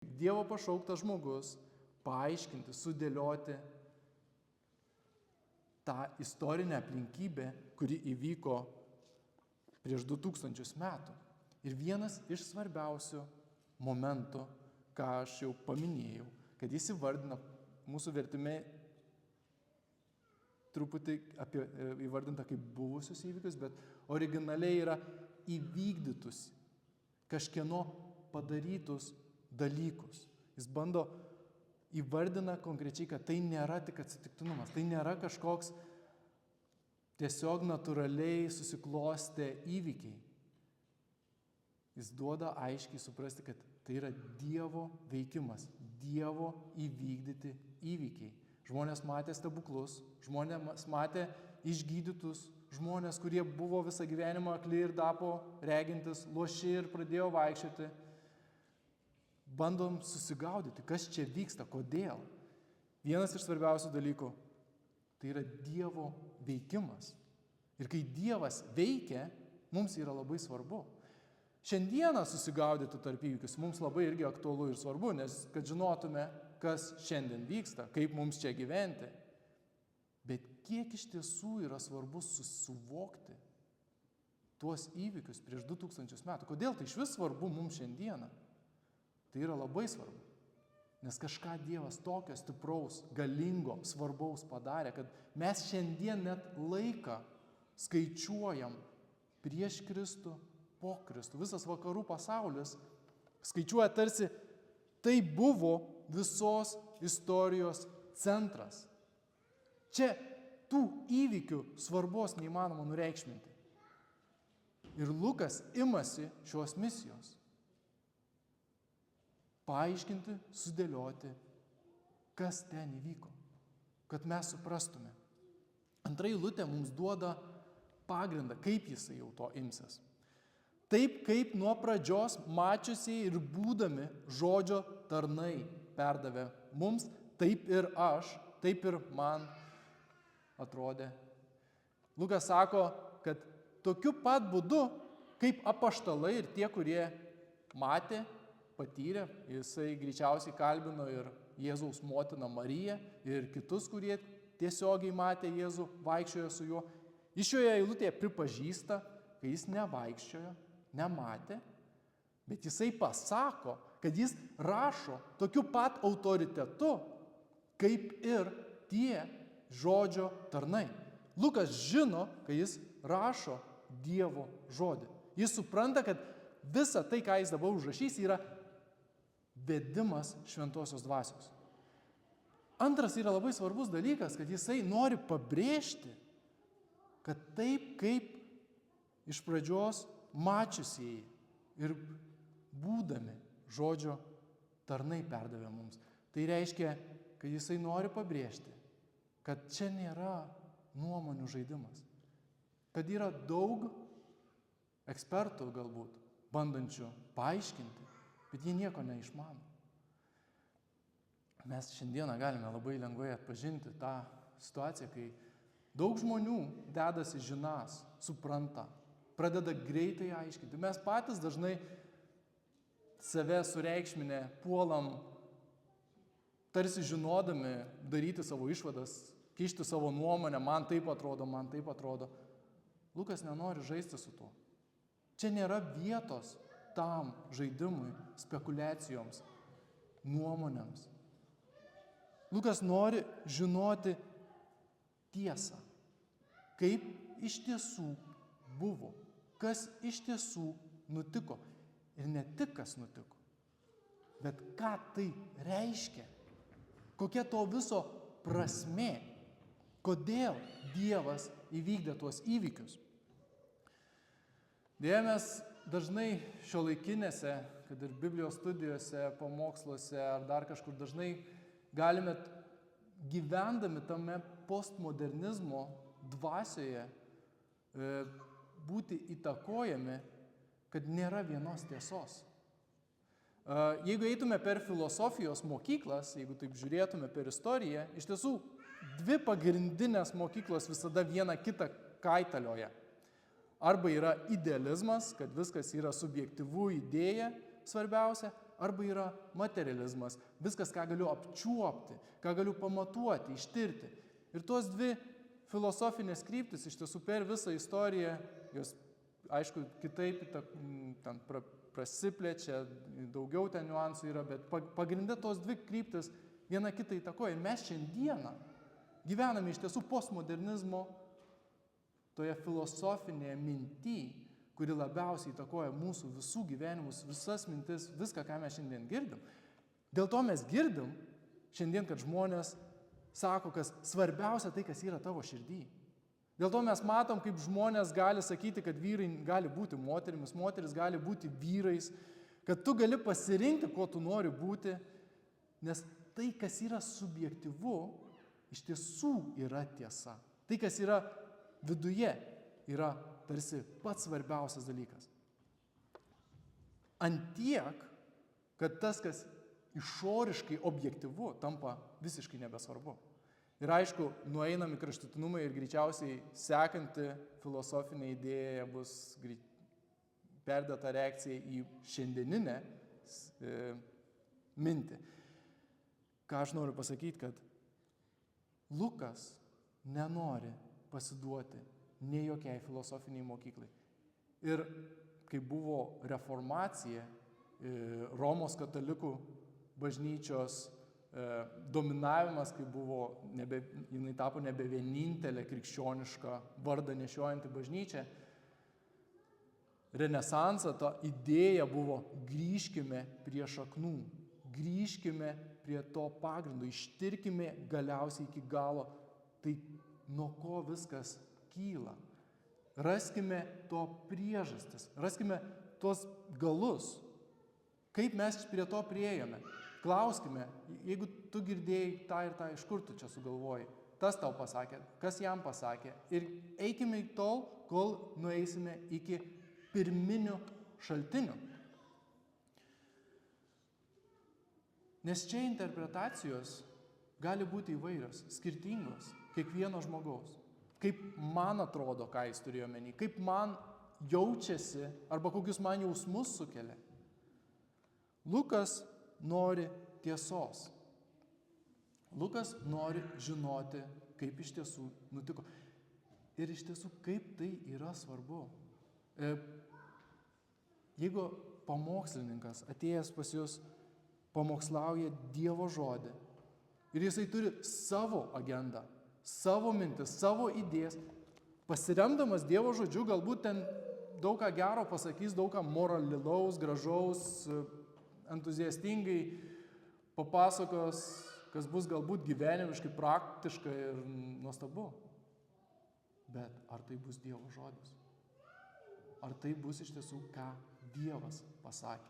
Dievo pašauktas žmogus paaiškinti, sudėlioti tą istorinę aplinkybę, kuri įvyko prieš 2000 metų. Ir vienas iš svarbiausių momentų, ką aš jau paminėjau, kad jis įvardina mūsų vertime truputį įvardinta kaip buvusius įvykius, bet originaliai yra įvykdytus kažkieno padarytus dalykus. Jis įvardina konkrečiai, kad tai nėra tik atsitiktinumas, tai nėra kažkoks tiesiog natūraliai susiklostę įvykiai. Jis duoda aiškiai suprasti, kad tai yra Dievo veikimas, Dievo įvykdyti įvykiai. Žmonės matė stebuklus, žmonės matė išgydytus, žmonės, kurie buvo visą gyvenimą akli ir tapo regintis, loši ir pradėjo vaikščioti. Bandom susigaudyti, kas čia vyksta, kodėl. Vienas iš svarbiausių dalykų – tai yra Dievo veikimas. Ir kai Dievas veikia, mums yra labai svarbu. Šiandieną susigaudyti tarp įvykius mums labai irgi aktualu ir svarbu, nes kad žinotume, kas šiandien vyksta, kaip mums čia gyventi. Bet kiek iš tiesų yra svarbu susivokti tuos įvykius prieš 2000 metų. Kodėl tai iš vis svarbu mums šiandieną? Tai yra labai svarbu. Nes kažką Dievas tokio stipraus, galingo, svarbaus padarė, kad mes šiandien net laiką skaičiuojam prieš Kristų, po Kristų. Visas vakarų pasaulis skaičiuoja tarsi tai buvo visos istorijos centras. Čia tų įvykių svarbos neįmanoma nureikšminti. Ir Lukas imasi šios misijos. Paaiškinti, sudėlioti, kas ten įvyko, kad mes suprastume. Antra eilutė mums duoda pagrindą, kaip jisai jau to imsis. Taip kaip nuo pradžios mačiusiai ir būdami žodžio tarnai perdavė mums, taip ir aš, taip ir man atrodė. Lukas sako, kad tokiu pat būdu, kaip apaštalai ir tie, kurie matė, patyrė, jisai greičiausiai kalbino ir Jėzaus motiną Mariją ir kitus, kurie tiesiogiai matė Jėzų, vaikščiojo su juo. Iš šioje eilutėje pripažįsta, kad jis nevaikščiojo, nematė, bet jisai pasako, kad jis rašo tokiu pat autoritetu, kaip ir tie žodžio tarnai. Lukas žino, kad jis rašo Dievo žodį. Jis supranta, kad visa tai, ką jis dabar užrašys, yra vedimas šventosios dvasios. Antras yra labai svarbus dalykas, kad jisai nori pabrėžti, kad taip kaip iš pradžios mačiusieji ir būdami žodžio tarnai perdavė mums. Tai reiškia, kad jisai nori pabrėžti, kad čia nėra nuomonių žaidimas. Kad yra daug ekspertų galbūt, bandančių paaiškinti, bet jie nieko neišmano. Mes šiandieną galime labai lengvai atpažinti tą situaciją, kai daug žmonių dedasi žinas, supranta, pradeda greitai aiškinti. Mes patys dažnai save sureikšminę puolam, tarsi žinodami daryti savo išvadas, kišti savo nuomonę, man taip atrodo, man taip atrodo. Lukas nenori žaisti su tuo. Čia nėra vietos tam žaidimui, spekulacijoms, nuomonėms. Lukas nori žinoti tiesą, kaip iš tiesų buvo, kas iš tiesų nutiko. Ir ne tik kas nutiko, bet ką tai reiškia, kokia to viso prasmė, kodėl Dievas įvykdė tuos įvykius. Deja, mes dažnai šiuolaikinėse, kad ir Biblijos studijose, pamoksluose ar dar kažkur dažnai galime gyvendami tame postmodernizmo dvasioje būti įtakojami, kad nėra vienos tiesos. Jeigu eitume per filosofijos mokyklas, jeigu taip žiūrėtume per istoriją, iš tiesų dvi pagrindinės mokyklos visada viena kitą kaitalioja. Arba yra idealizmas, kad viskas yra subjektyvu, idėja svarbiausia, arba yra materializmas, viskas, ką galiu apčiuopti, ką galiu pamatuoti, ištirti. Ir tos dvi filosofinės kryptis iš tiesų per visą istoriją, jos, aišku, kitaip ten prasiplečia, daugiau ten niuansų yra, bet pagrinde tos dvi kryptis viena kitą įtakoja. Ir mes šiandieną gyvename iš tiesų postmodernizmo toje filosofinėje minty, kuri labiausiai įtakoja mūsų visų gyvenimus, visas mintis, viską, ką mes šiandien girdim. Dėl to mes girdim šiandien, kad žmonės sako, kas svarbiausia tai, kas yra tavo širdį. Dėl to mes matom, kaip žmonės gali sakyti, kad vyrai gali būti moterimis, moteris gali būti vyrais, kad tu gali pasirinkti, ko tu nori būti, nes tai, kas yra subjektyvu, iš tiesų yra tiesa. Tai, kas yra viduje, yra tarsi pats svarbiausias dalykas. Antiek, kad tas, kas išoriškai objektyvu, tampa visiškai nebesvarbu. Ir aišku, nueinam į kraštutinumą ir greičiausiai sekanti filosofinė idėja bus perdėta reakcija į šiandieninę mintį. Ką aš noriu pasakyti, kad Lukas nenori pasiduoti nei jokiai filosofiniai mokyklai. Ir kai buvo reformacija, Romos katalikų bažnyčios dominavimas, kai buvo jinai tapo nebe vienintelė krikščioniška vardą nešiojanti bažnyčia, renesansą ta idėja buvo grįžkime prie šaknų, grįžkime prie to pagrindo, ištirkime galiausiai iki galo, tai nuo ko viskas kyla. Raskime to priežastis, raskime tos galus, kaip mes prie to priėjome. Klauskime, jeigu tu girdėjai tą ir tą, iš kur tu čia sugalvojai, tas tau pasakė, kas jam pasakė. Ir eikime į tol, kol nueisime iki pirminių šaltinių. Nes čia interpretacijos gali būti įvairios, skirtingos, kiekvieno žmogaus. Kaip man atrodo, ką jis turėjo omeny, kaip man jaučiasi, arba kokius man jausmus sukelia. Lukas nori tiesos. Lukas nori žinoti, kaip iš tiesų nutiko. Ir iš tiesų, kaip tai yra svarbu. Jeigu pamokslininkas atėjęs pas jūs pamokslauja Dievo žodį ir jisai turi savo agendą, savo mintis, savo idėjas, pasiremdamas Dievo žodžiu, galbūt ten daug ką gero pasakys, daug ką moralilaus, gražaus, entuziastingai papasakos, kas bus galbūt gyvenimiškai praktiška ir nuostabu. Bet ar tai bus Dievo žodis? Ar tai bus iš tiesų, ką Dievas pasakė?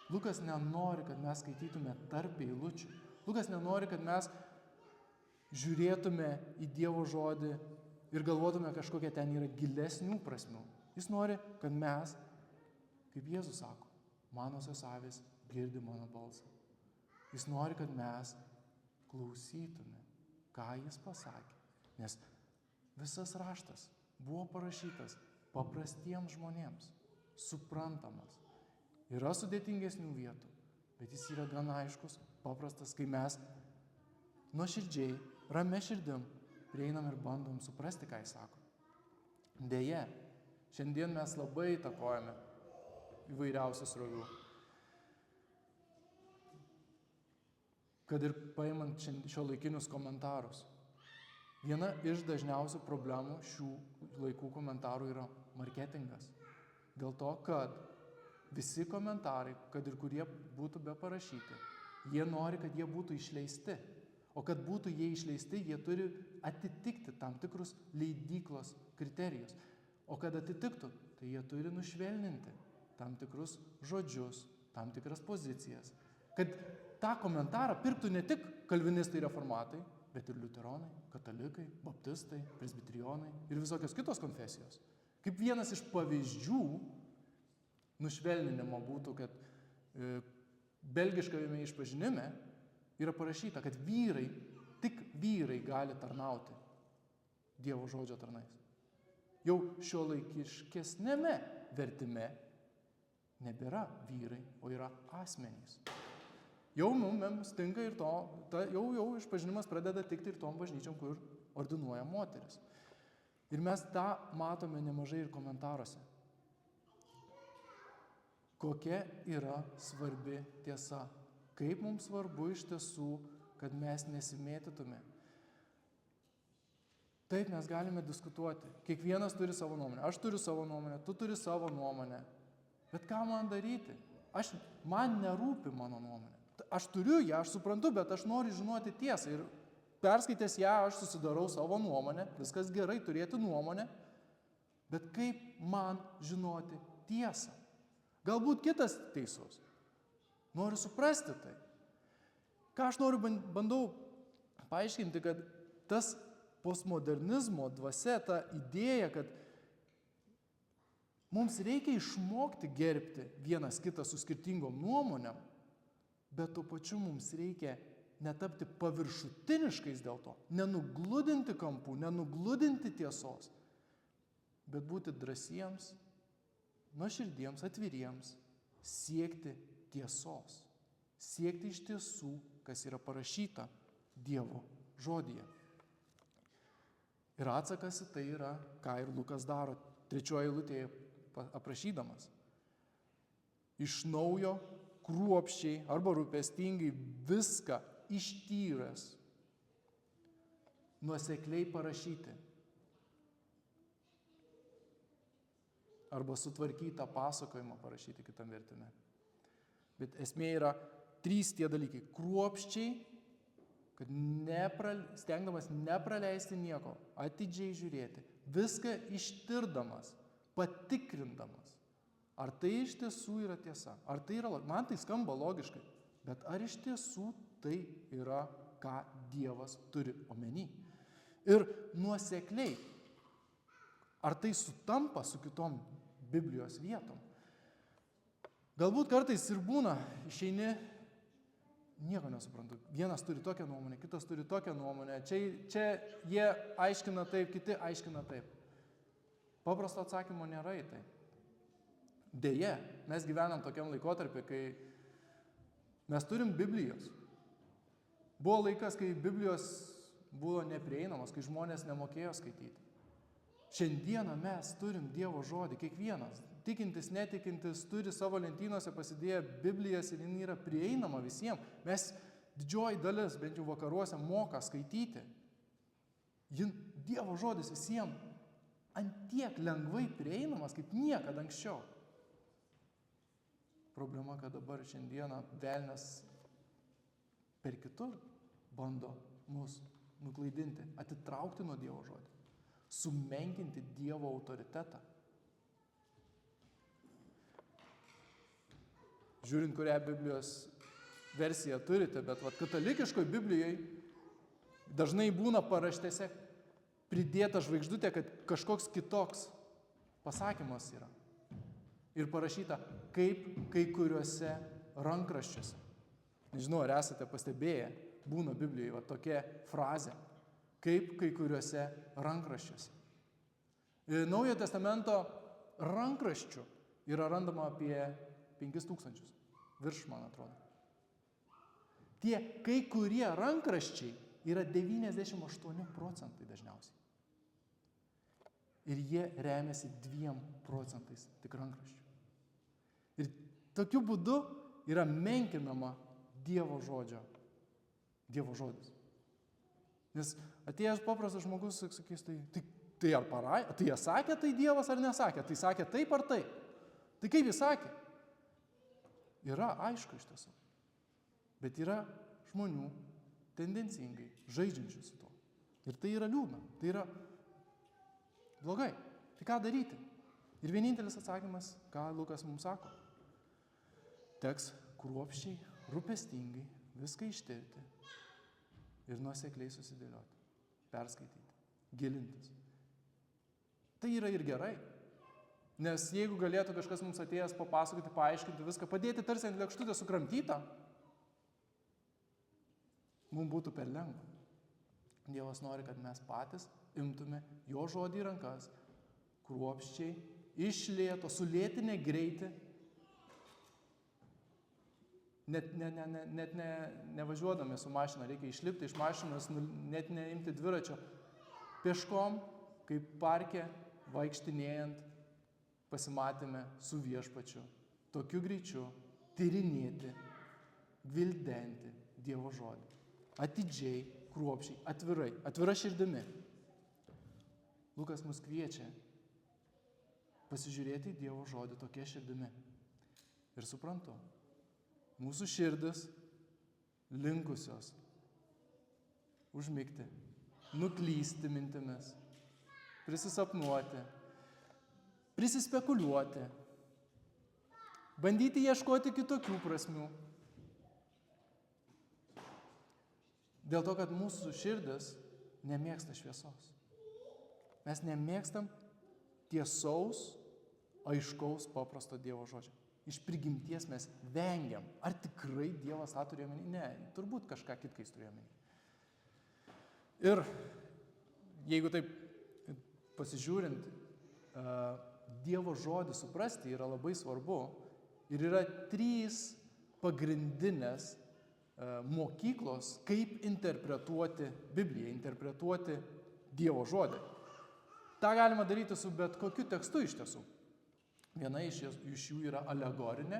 Lukas nenori, kad mes skaitytume tarp eilučių. Lukas nenori, kad mes žiūrėtume į Dievo žodį ir galvotume, kažkokia ten yra gilesnių prasmių. Jis nori, kad mes, kaip Jėzus sako, manosios avys girdi mano balsą. Jis nori, kad mes klausytume, ką jis pasakė. Nes visas raštas buvo parašytas paprastiems žmonėms, suprantamas. Yra sudėtingesnių vietų, bet jis yra gana aiškus, paprastas, kai mes nuoširdžiai, ramia širdim prieinam ir bandom suprasti, ką jis sako. Deja, šiandien mes labai įtakojame įvairiausių srovių. Kad ir paimant šiuolaikinius komentarus. Viena iš dažniausių problemų šių laikų komentarų yra marketingas. Dėl to, kad visi komentarai, kad ir kurie būtų be parašyti, jie nori, kad jie būtų išleisti. O kad būtų jie išleisti, jie turi atitikti tam tikrus leidyklos kriterijus. O kad atitiktų, tai jie turi nušvelninti tam tikrus žodžius, tam tikras pozicijas. Kad tą komentarą pirktų ne tik kalvinistai reformatai, bet ir liuteronai, katalikai, baptistai, presbiterijonai ir visokios kitos konfesijos. Kaip vienas iš pavyzdžių nušvelninimo būtų, kad belgiškame išpažinime yra parašyta, kad vyrai, tik vyrai gali tarnauti Dievo žodžio tarnais. Jau šiuolaikiškesnėme vertime nebėra vyrai, o yra asmenys. Jau mums tinka ir jau išpažinimas pradeda tikti ir tom bažnyčiom, kur ordinuoja moteris. Ir mes tą matome nemažai ir komentaruose. Kokia yra svarbi tiesa? Kaip mums svarbu iš tiesų, kad mes nesimėtytume? Taip, mes galime diskutuoti. Kiekvienas turi savo nuomonę. Aš turiu savo nuomonę, tu turi savo nuomonę. Bet ką man daryti? Man nerūpi mano nuomonė. Aš turiu ją, aš suprantu, bet aš noriu žinoti tiesą. Ir perskaitęs ją, aš susidarau savo nuomonę. Viskas gerai turėti nuomonę. Bet kaip man žinoti tiesą? Galbūt kitas teisus. Noriu suprasti tai. Ką aš noriu bandau paaiškinti, kad tas postmodernizmo dvasia, ta idėja, kad mums reikia išmokti gerbti vienas kitą su skirtingom nuomonėm, bet tuo pačiu mums reikia netapti paviršutiniškais dėl to, nenugludinti kampų, nenugludinti tiesos, bet būti drąsiems, nuoširdiems, atviriems, siekti tiesos, siekti iš tiesų, kas yra parašyta Dievo žodyje. Ir atsakas į tai yra, ką ir Lukas daro 3 eilutėje aprašydamas. Iš naujo, kruopščiai arba rūpestingai viską ištyręs, nuosekliai parašyti. Arba sutvarkytą pasakojimą parašyti kitam vertime. Bet esmė yra 3 tie dalykai. Kruopščiai, kad stengdamas nepraleisti nieko, atidžiai žiūrėti, viską ištirdamas, patikrindamas. Ar tai iš tiesų yra tiesa? Ar tai yra, man tai skamba logiškai, bet ar iš tiesų tai yra, ką Dievas turi omeny? Ir nuosekliai, ar tai sutampa su kitom Biblijos vietom? Galbūt kartais ir būna, išeini, nieko nesuprantu. Vienas turi tokią nuomonę, kitas turi tokią nuomonę. Čia jie aiškina taip, kiti aiškina taip. Paprasto atsakymo nėra į tai. Deja, mes gyvenam tokiam laikotarpiu, kai mes turim Biblijos. Buvo laikas, kai Biblijos buvo neprieinamos, kai žmonės nemokėjo skaityti. Šiandieną mes turim Dievo žodį, kiekvienas. Tikintis, netikintis, turi savo lentynose pasidėję Biblijas ir jin yra prieinama visiems. Mes didžioji dalis, bent jau vakaruose, moka skaityti. Dievo žodis visiems antiek lengvai prieinamas, kaip niekada anksčiau. Problema, kad dabar šiandieną velnias per kitur bando mus nuklaidinti, atitraukti nuo Dievo žodį, sumenkinti Dievo autoritetą. Žiūrint, kurią Biblijos versiją turite, bet katalikiškoj Biblijai dažnai būna paraštėse pridėta žvaigždutė, kad kažkoks kitoks pasakymas yra. Ir parašyta, kaip kai kuriuose rankraščiuose. Nežinau, ar esate pastebėję, būna Biblijoje tokia frazė, kaip kai kuriuose rankraščiuose. Naujojo testamento rankraščių yra randama apie 5000, virš, man atrodo. Tie kai kurie rankraščiai yra 98% dažniausiai. Ir jie remiasi 2% tik rankraščių. Ir tokiu būdu yra menkinama Dievo žodis. Nes atėjęs paprastas žmogus sakys, tai jie sakė tai Dievas ar nesakė? Tai sakė taip ar taip? Tai kaip jis sakė? Yra aišku iš tiesų. Bet yra žmonių tendencingai žaidžiančių su to. Ir tai yra liūdna, tai yra blogai. Tai ką daryti? Ir vienintelis atsakymas, ką Lukas mums sako. Teks kruopščiai, rūpestingai viską ištirti ir nuosekliai susidėlioti, perskaityti, gilintis. Tai yra ir gerai. Nes jeigu galėtų kažkas mums atėjęs papasakoti, paaiškinti viską, padėti tarsi ant lėkštutę sukramtytą, mums būtų per lengva. Dievas nori, kad mes patys imtume jo žodį į rankas, kruopščiai, iš lėto, sulėtinę greitį net nevažiuodami su mašina, reikia išlipti iš mašinos, net neimti dviračio. Peškom, kaip parke, vaikštinėjant, pasimatėme su viešpačiu, tokiu greičiu, tyrinėti, gvildenti Dievo žodį. Atidžiai, kruopščiai, atvirai, atvira širdimi. Lukas mus kviečia pasižiūrėti į Dievo žodį tokia širdimi. Ir suprantu, mūsų širdis linkusios užmigti, nuklysti mintimis, prisisapnuoti, prisispekuliuoti, bandyti ieškoti kitokių prasmių. Dėl to, kad mūsų širdis nemėgsta šviesos. Mes nemėgstam tiesaus, aiškaus, paprasto Dievo žodžio. Iš prigimties mes vengiam. Ar tikrai Dievas tą turėjo omeny? Ne, turbūt kažką kitką jis turėjo omeny. Ir jeigu taip pasižiūrint, Dievo žodį suprasti yra labai svarbu. Ir yra 3 pagrindinės mokyklos, kaip interpretuoti Bibliją, interpretuoti Dievo žodį. Ta galima daryti su bet kokiu tekstu iš tiesų. Viena iš jų yra alegorinė,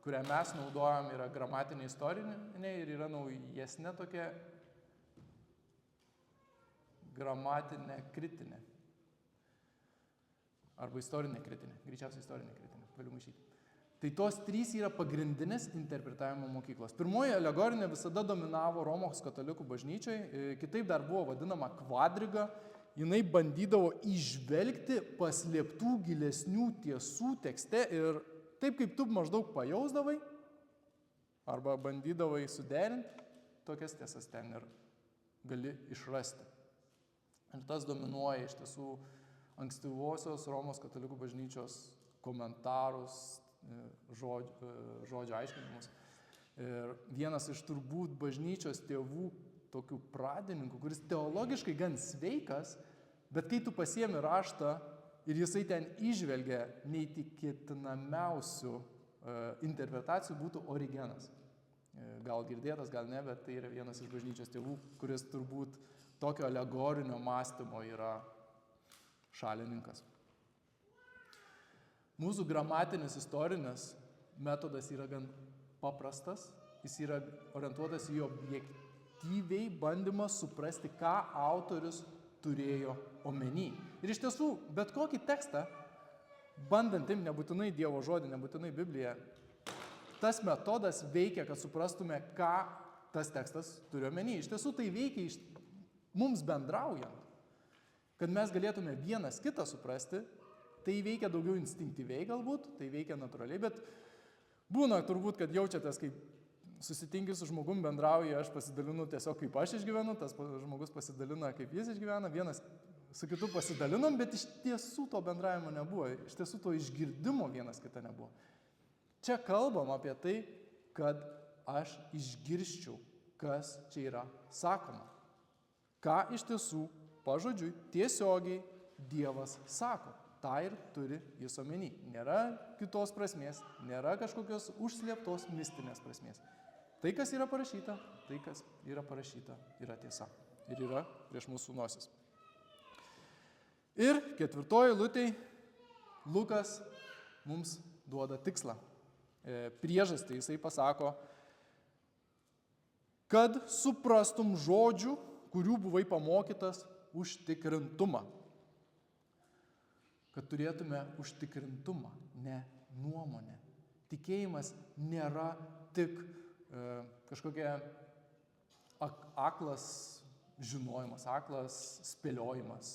kurią mes naudojam, yra gramatinė istorinė ir yra naujesnė tokia gramatinė kritinė. Arba istorinė kritinė, greičiausiai istorinė kritinė, galiu maišyti. Tai tos 3 yra pagrindinės interpretavimo mokyklos. Pirmoji alegorinė visada dominavo Romos katalikų bažnyčiai, kitaip dar buvo vadinama kvadriga. Jinai bandydavo įžvelgti paslėptų gilesnių tiesų tekste ir taip kaip tu maždaug pajausdavai arba bandydavai suderinti, tokias tiesas ten ir gali išrasti. Ir tas dominuoja iš tiesų ankstyvosios Romos katalikų bažnyčios komentarus, žodžio aiškinimus. Ir vienas iš turbūt bažnyčios tėvų tokių pradininkų, kuris teologiškai gan sveikas, bet kai tu pasiemi raštą ir jisai ten įžvelgia neįtikėtinamiausių interpretacijų, būtų Origenas. Gal girdėtas, gal ne, bet tai yra vienas iš bažnyčios tėvų, kuris turbūt tokio alegorinio mąstymo yra šalininkas. Mūsų gramatinis istorinis metodas yra gan paprastas, jis yra orientuotas į objektyviai bandymą suprasti, ką autorius turėjo omeny. Ir iš tiesų, bet kokį tekstą, bandant nebūtinai Dievo žodį, nebūtinai Bibliją, tas metodas veikia, kad suprastume, ką tas tekstas turi omeny. Iš tiesų tai veikia mums bendraujant, kad mes galėtume vienas kitą suprasti. Tai veikia daugiau instinktyviai galbūt, tai veikia natūraliai, bet būna turbūt, kad jaučiatės, kaip susitinki su žmogum, bendrauja, aš pasidalinu tiesiog kaip aš išgyvenu, tas žmogus pasidalina kaip jis išgyvena, vienas su kitu pasidalinom, bet iš tiesų to bendravimo nebuvo, iš tiesų to išgirdimo vienas kitą nebuvo. Čia kalbam apie tai, kad aš išgirščiau, kas čia yra sakoma. Ką iš tiesų pažodžiui tiesiogiai Dievas sako. Ta ir turi jis omeny. Nėra kitos prasmės, nėra kažkokios užslėptos mistinės prasmės. Tai, kas yra parašyta, yra tiesa. Ir yra prieš mūsų nosis. Ir 4 eilutėj Lukas mums duoda tikslą. Priežastį jisai pasako, kad suprastum žodžių, kurių buvai pamokytas, užtikrintumą. Kad turėtume užtikrintumą, ne nuomonę. Tikėjimas nėra tik kažkokia aklas žinojimas, aklas spėliojimas.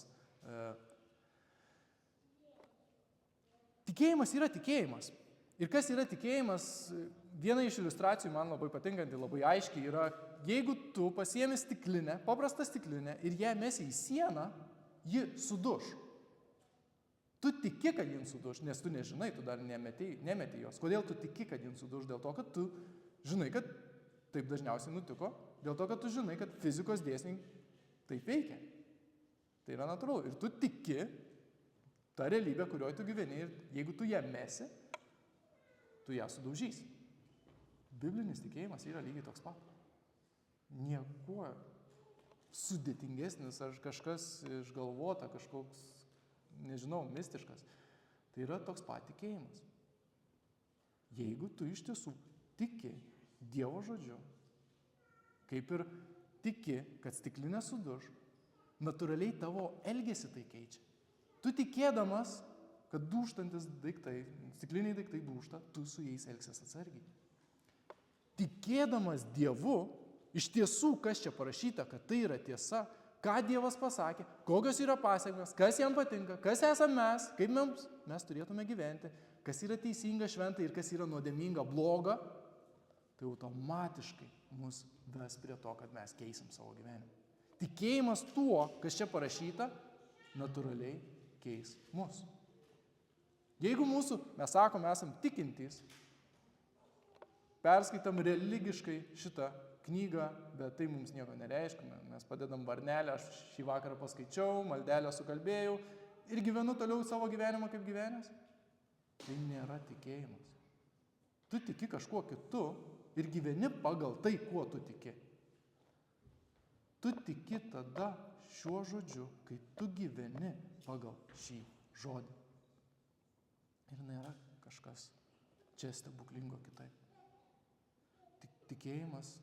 Tikėjimas yra tikėjimas. Ir kas yra tikėjimas, viena iš iliustracijų man labai patinkanti, labai aiškiai yra, jeigu tu pasiemi stiklinę, paprastą stiklinę ir ją mesi į sieną, ji suduš. Tu tiki, kad jin suduš, nes tu nežinai, tu dar nemeti jos. Kodėl tu tiki, kad jin suduš? Dėl to, kad tu žinai, kad taip dažniausiai nutiko. Dėl to, kad tu žinai, kad fizikos dėsniai taip veikia. Tai yra natūralu. Ir tu tiki tą realybę, kurioje tu gyveni. Ir jeigu tu ją mesi, tu ją sudaužysi. biblinis tikėjimas yra lygiai toks pat. Niekuo sudėtingesnis ar kažkas išgalvota, kažkoks, nežinau, mistiškas. Tai yra toks pat tikėjimas. Jeigu tu iš tiesų tiki Dievo žodžiu, kaip ir tiki, kad stiklinė suduš, natūraliai tavo elgesį tai keičia. Tu tikėdamas, kad dūžtantis daiktai, stikliniai daiktai dūžta, tu su jais elgsies atsargiai. Tikėdamas Dievu, iš tiesų, kas čia parašyta, kad tai yra tiesa, ką Dievas pasakė, kokios yra pasiekmes, kas jam patinka, kas esame mes, kaip mes turėtume gyventi, kas yra teisinga, šventa ir kas yra nuodėminga, bloga, tai automatiškai mus ves prie to, kad mes keisim savo gyvenimą. Tikėjimas tuo, kas čia parašyta, natūraliai keis mus. Jeigu mes sakom, esam tikintys, perskaitam religiškai šitą knygą, bet tai mums nieko nereiškia, mes padedam varnelę, aš šį vakarą paskaičiau, maldelę sukalbėjau ir gyvenu toliau savo gyvenimą kaip gyvenęs, tai nėra tikėjimas. Tu tiki kažkuo kitu ir gyveni pagal tai, kuo tu tiki. Tu tiki tada šiuo žodžiu, kai tu gyveni pagal šį žodį. Ir nėra kažkas čia stebuklingo kitaip. Tikėjimas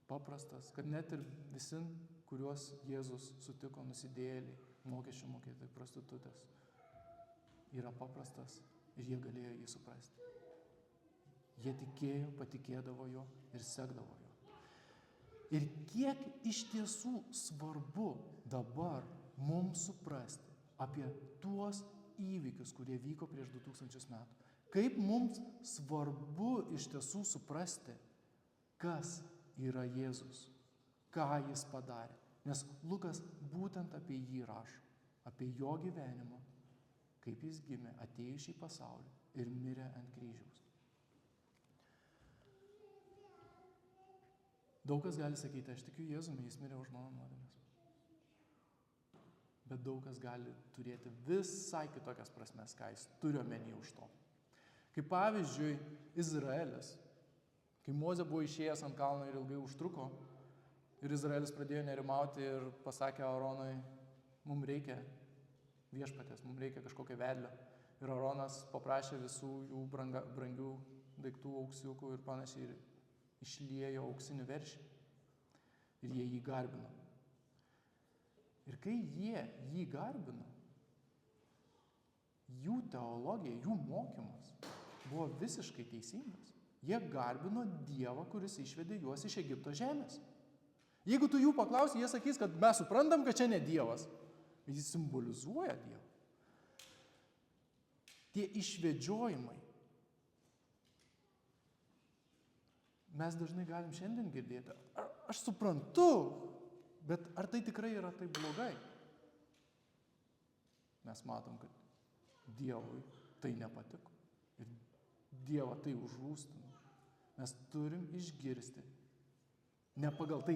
paprastas, kad net ir visi, kuriuos Jėzus sutiko, nusidėjėliai, mokesčių mokėtojai, prostitutės, yra paprastas ir jie galėjo jį suprasti. Jie tikėjo, patikėdavo jo ir sekdavo jo. Ir kiek iš tiesų svarbu dabar mums suprasti apie tuos įvykius, kurie vyko prieš 2000 metų. Kaip mums svarbu iš tiesų suprasti, kas yra Jėzus, ką jis padarė. Nes Lukas būtent apie jį rašo, apie jo gyvenimą, kaip jis gimė, atėjo į šį pasaulį ir mirė ant kryžiaus. Daug kas gali sakyti, aš tikiu Jėzumi, jis mirė už mano nuodėmes. Bet daug kas gali turėti visai kitokias prasmes, ką jis turi omeny už to. Kaip pavyzdžiui, Izraelis. Kai Mozė buvo išėjęs ant kalno ir ilgai užtruko, ir Izraelis pradėjo nerimauti ir pasakė Aronui, mums reikia viešpatės, mums reikia kažkokio vedlio. Ir Aronas paprašė visų jų brangių daiktų, auksiukų ir panašiai, ir išliejo auksinį veršį. Ir jie jį garbino. Ir kai jie jį garbino, jų teologija, jų mokymas buvo visiškai teisingas. Jie garbino Dievą, kuris išvedė juos iš Egipto žemės. Jeigu tu jų paklausi, jie sakys, kad mes suprantam, kad čia ne Dievas. Jis simbolizuoja Dievą. Tie išvedžiojimai. Mes dažnai galim šiandien girdėti. Aš suprantu, bet ar tai tikrai yra taip blogai? Mes matom, kad Dievui tai nepatiko. Ir Dievą tai užrūstino. Mes turim išgirsti. Ne pagal tai,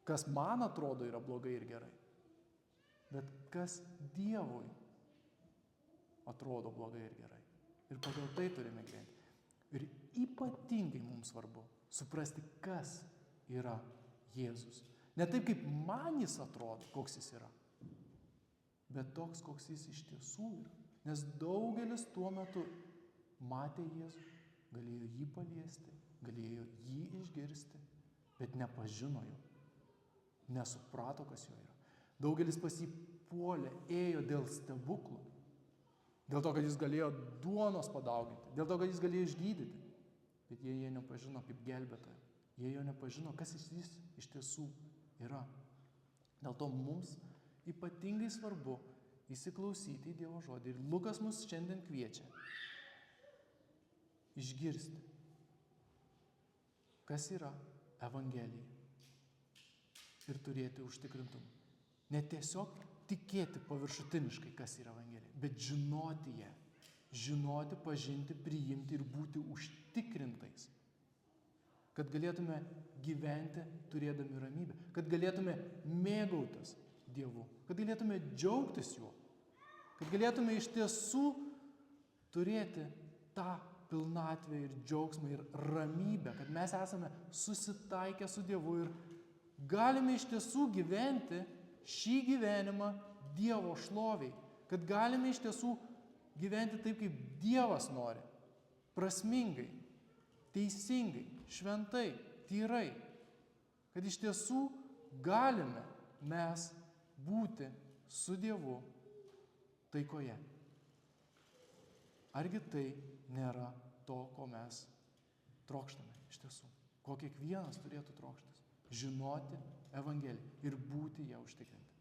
kas man atrodo yra blogai ir gerai, bet kas Dievui atrodo blogai ir gerai. Ir pagal tai turime gyventi. Ir ypatingai mums svarbu suprasti, kas yra Jėzus. Ne taip, kaip man jis atrodo, koks jis yra, bet toks, koks jis iš tiesų yra. Nes daugelis tuo metu matė Jėzų, galėjo jį paliesti, galėjo jį išgirsti, bet nepažino jo, nesuprato, kas jo yra. Daugelis pas jį puolė, ėjo dėl stebuklų, dėl to, kad jis galėjo duonos padauginti, dėl to, kad jis galėjo išgydyti, bet jie nepažino kaip gelbėtoją, jie jo nepažino, kas jis iš tiesų yra. Dėl to mums ypatingai svarbu įsiklausyti į Dievo žodį. Ir Lukas mus šiandien kviečia išgirsti, kas yra Evangelija ir turėti užtikrintumą. Ne tiesiog tikėti paviršutiniškai, kas yra Evangelija, bet žinoti ją, žinoti, pažinti, priimti ir būti užtikrintais, kad galėtume gyventi turėdami ramybę, kad galėtume mėgautis Dievu, kad galėtume džiaugtis juo, kad galėtume iš tiesų turėti tą pilnatvę ir džiaugsmą ir ramybę, kad mes esame susitaikę su Dievu ir galime iš tiesų gyventi šį gyvenimą Dievo šloviai, kad galime iš tiesų gyventi taip, kaip Dievas nori, prasmingai, teisingai, šventai, tyrai, kad iš tiesų galime mes būti su Dievu taikoje. Argi tai nėra to, ko mes trokštame iš tiesų, ko kiekvienas turėtų trokštis? Žinoti Evangeliją ir būti ją užtikrinti.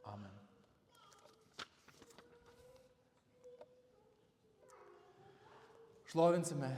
Amen. Šlovinsime